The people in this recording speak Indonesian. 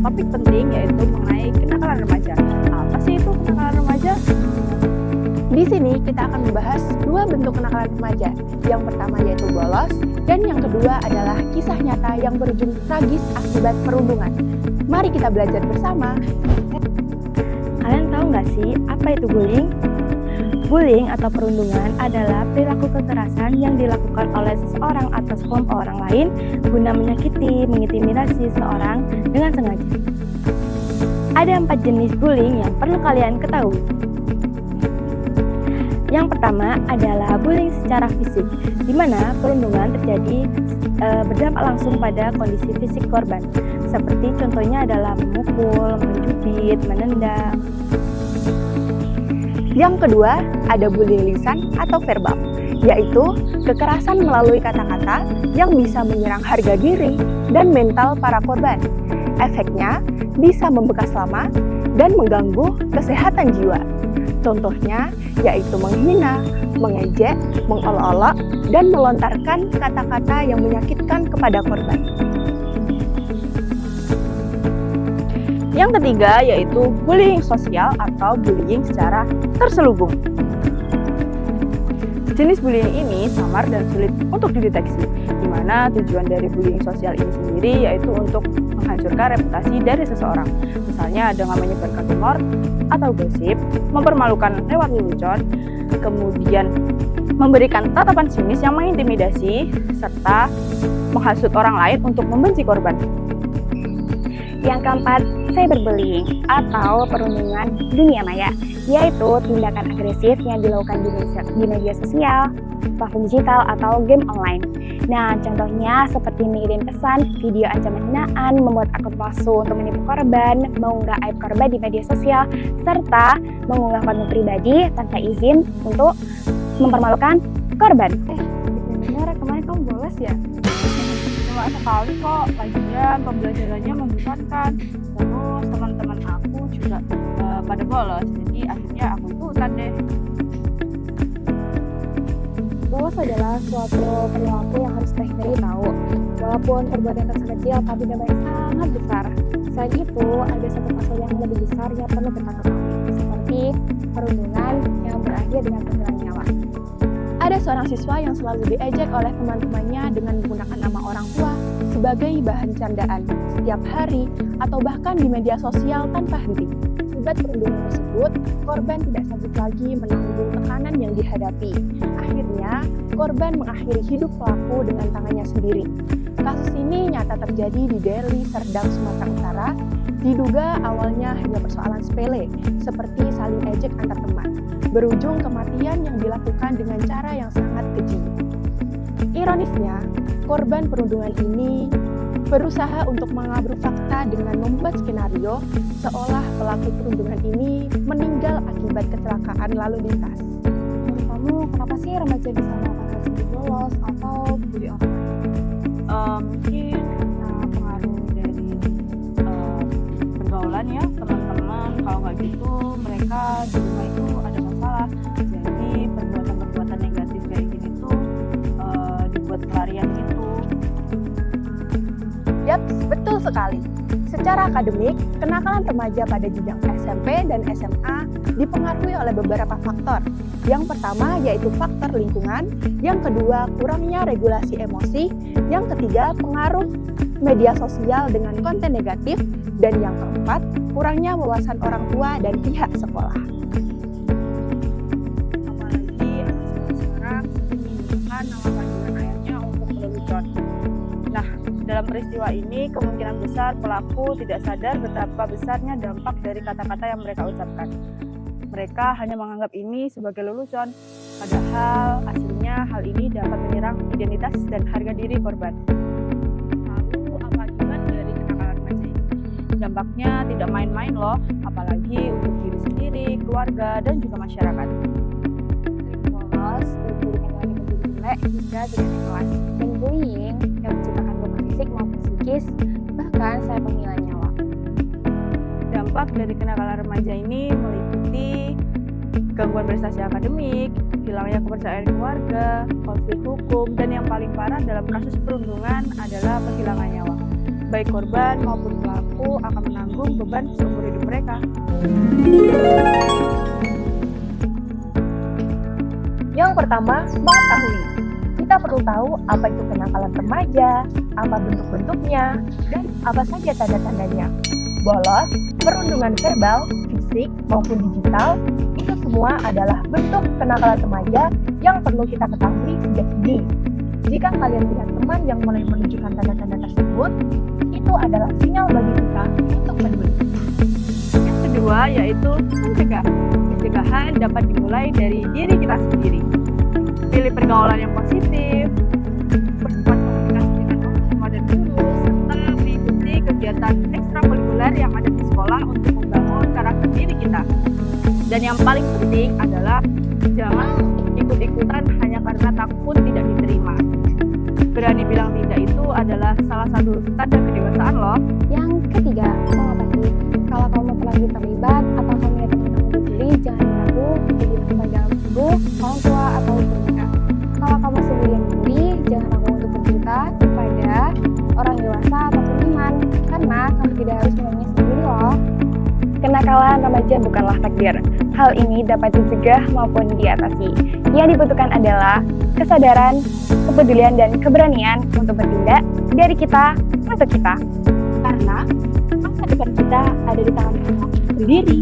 topik penting yaitu mengenai kenakalan remaja. Apa sih itu kenakalan remaja? Di sini kita akan membahas dua bentuk kenakalan remaja. Yang pertama yaitu bolos, dan yang kedua adalah kisah nyata yang berujung tragis akibat perundungan. Mari kita belajar bersama. Kalian tahu nggak sih apa itu bullying? Bullying atau perundungan adalah perilaku kekerasan yang dilakukan oleh seseorang atau sekelompok orang lain guna menyakiti, mengintimidasi seseorang dengan sengaja. Ada 4 jenis bullying yang perlu kalian ketahui. Yang pertama adalah bullying secara fisik, di mana perundungan terjadi berdampak langsung pada kondisi fisik korban. Seperti contohnya adalah memukul, mencubit, menendang. Yang kedua, ada bullying lisan atau verbal, yaitu kekerasan melalui kata-kata yang bisa menyerang harga diri dan mental para korban. Efeknya bisa membekas lama dan mengganggu kesehatan jiwa. Contohnya yaitu menghina, mengejek, mengolok-olok, dan melontarkan kata-kata yang menyakitkan kepada korban. Yang ketiga yaitu bullying sosial atau bullying secara terselubung. Jenis bullying ini samar dan sulit untuk dideteksi, di mana tujuan dari bullying sosial ini sendiri yaitu untuk menghancurkan reputasi dari seseorang. Misalnya dengan menyebarkan rumor atau gosip, mempermalukan lewat lelucon, kemudian memberikan tatapan sinis yang mengintimidasi, serta menghasut orang lain untuk membenci korban. Yang keempat, cyberbullying atau perundungan dunia maya, yaitu tindakan agresif yang dilakukan di media sosial, platform digital, atau game online. Nah, contohnya seperti mengirim pesan, video ancaman hinaan, membuat akun palsu untuk menipu korban, mengunggah aib korban di media sosial, serta mengunggah konten pribadi tanpa izin untuk mempermalukan korban. Benar, kemarin kamu bolos ya? Cuma sekali kok, lagian pembelajarannya membosankan. Terus teman-teman aku juga pada bolos, jadi akhirnya aku ikutan deh. Bolos adalah suatu perilaku yang harus kita hindari tahu. Walaupun perbuatan tersebut kecil, tapi dampaknya sangat besar. Selain itu, ada satu pasal yang lebih besar yang perlu kita ketahui, seperti perundungan yang berakhir dengan penghilangan nyawa. Ada seorang siswa yang selalu diejek oleh teman-temannya dengan menggunakan nama orang tua sebagai bahan candaan setiap hari atau bahkan di media sosial tanpa henti. Akibat perundungan tersebut, korban tidak sanggup lagi menanggung tekanan yang dihadapi. Akhirnya, korban mengakhiri hidup pelaku dengan tangannya sendiri. Kasus ini nyata terjadi di Deli Serdang, Sumatera Utara. Diduga awalnya hanya persoalan sepele, seperti saling ejek antar teman, berujung kematian yang dilakukan dengan cara yang sangat keji. Ironisnya, korban perundungan ini berusaha untuk mengabruk fakta dengan membuat skenario seolah pelaku perundungan ini meninggal akibat kecelakaan lalu lintas. Menurut kamu, kenapa sih remaja bisa melakukan hal seperti bolos atau bully orang lain? Mungkin pengaruh dari pergaulan ya, teman-teman. Kalau nggak gitu, mereka di rumah itu ada masalah. Jadi perbuatan-perbuatan negatif kayak gini tuh dibuat pelarian gitu. Yap, betul sekali. Secara akademik, kenakalan remaja pada jenjang SMP dan SMA dipengaruhi oleh beberapa faktor. Yang pertama yaitu faktor lingkungan, yang kedua kurangnya regulasi emosi, yang ketiga pengaruh media sosial dengan konten negatif, dan yang keempat kurangnya wawasan orang tua dan pihak sekolah. Apalagi anak sekarang sering menggunakan nama panggilan ayahnya untuk lelucon. Nah, dalam peristiwa ini kemungkinan besar pelaku tidak sadar betapa besarnya dampak dari kata-kata yang mereka ucapkan. Mereka hanya menganggap ini sebagai lelucon, padahal aslinya hal ini dapat menyerang identitas dan harga diri korban. Lalu apa akibat dari kenakalan remaja ini? Dampaknya tidak main-main loh, apalagi untuk diri sendiri, keluarga, dan juga masyarakat. Bolos, dijadikan wanita jelek hingga tidak naik kelas. Dan bullying yang menciptakan luka fisik maupun psikis, bahkan saya penghilang nyawa. Dampak dari kenakalan remaja ini meliputi gangguan prestasi akademik, hilangnya kepercayaan keluarga, konflik hukum, dan yang paling parah dalam kasus perundungan adalah kehilangan nyawa. baik korban maupun pelaku akan menanggung beban seumur hidup mereka. Yang pertama, mengetahui. Kita perlu tahu apa itu kenakalan remaja, apa bentuk-bentuknya, dan apa saja tanda-tandanya. Bolos, perundungan verbal, fisik, maupun digital, itu semua adalah bentuk kenakalan remaja yang perlu kita ketahui sejak dini. Jika kalian lihat teman yang mulai menunjukkan tanda-tanda tersebut, itu adalah sinyal bagi kita untuk peduli. Yang kedua yaitu mencegah. Pencegahan dapat dimulai dari diri kita sendiri. Pilih pergaulan yang positif, berbuat komunikasi dengan orang tua dan guru, serta mengikuti kegiatan ekstrakurikuler yang ada di sekolah untuk membangun karakter diri kita. Dan yang paling penting adalah jangan ikut-ikutan hanya karena takut tidak diterima. Berani bilang tidak itu adalah salah satu tanda kedewasaan loh. Yang ketiga, mengobati. Kalau kamu terlanjur terlibat atau kamu lihat teman kamu dibully, jangan ragu untuk dilakukan dalam tubuh orang tua atau boneka. Kalau kamu sendiri yang dibully, jangan ragu untuk bercerita kepada orang dewasa ataupun teman, karena kamu tidak harus menangis sendiri loh. Kenakalan remaja bukanlah takdir. Hal ini dapat dicegah maupun diatasi. Yang dibutuhkan adalah kesadaran, kepedulian, dan keberanian untuk bertindak dari kita untuk kita. Karena masa depan kita ada di tangan kita sendiri.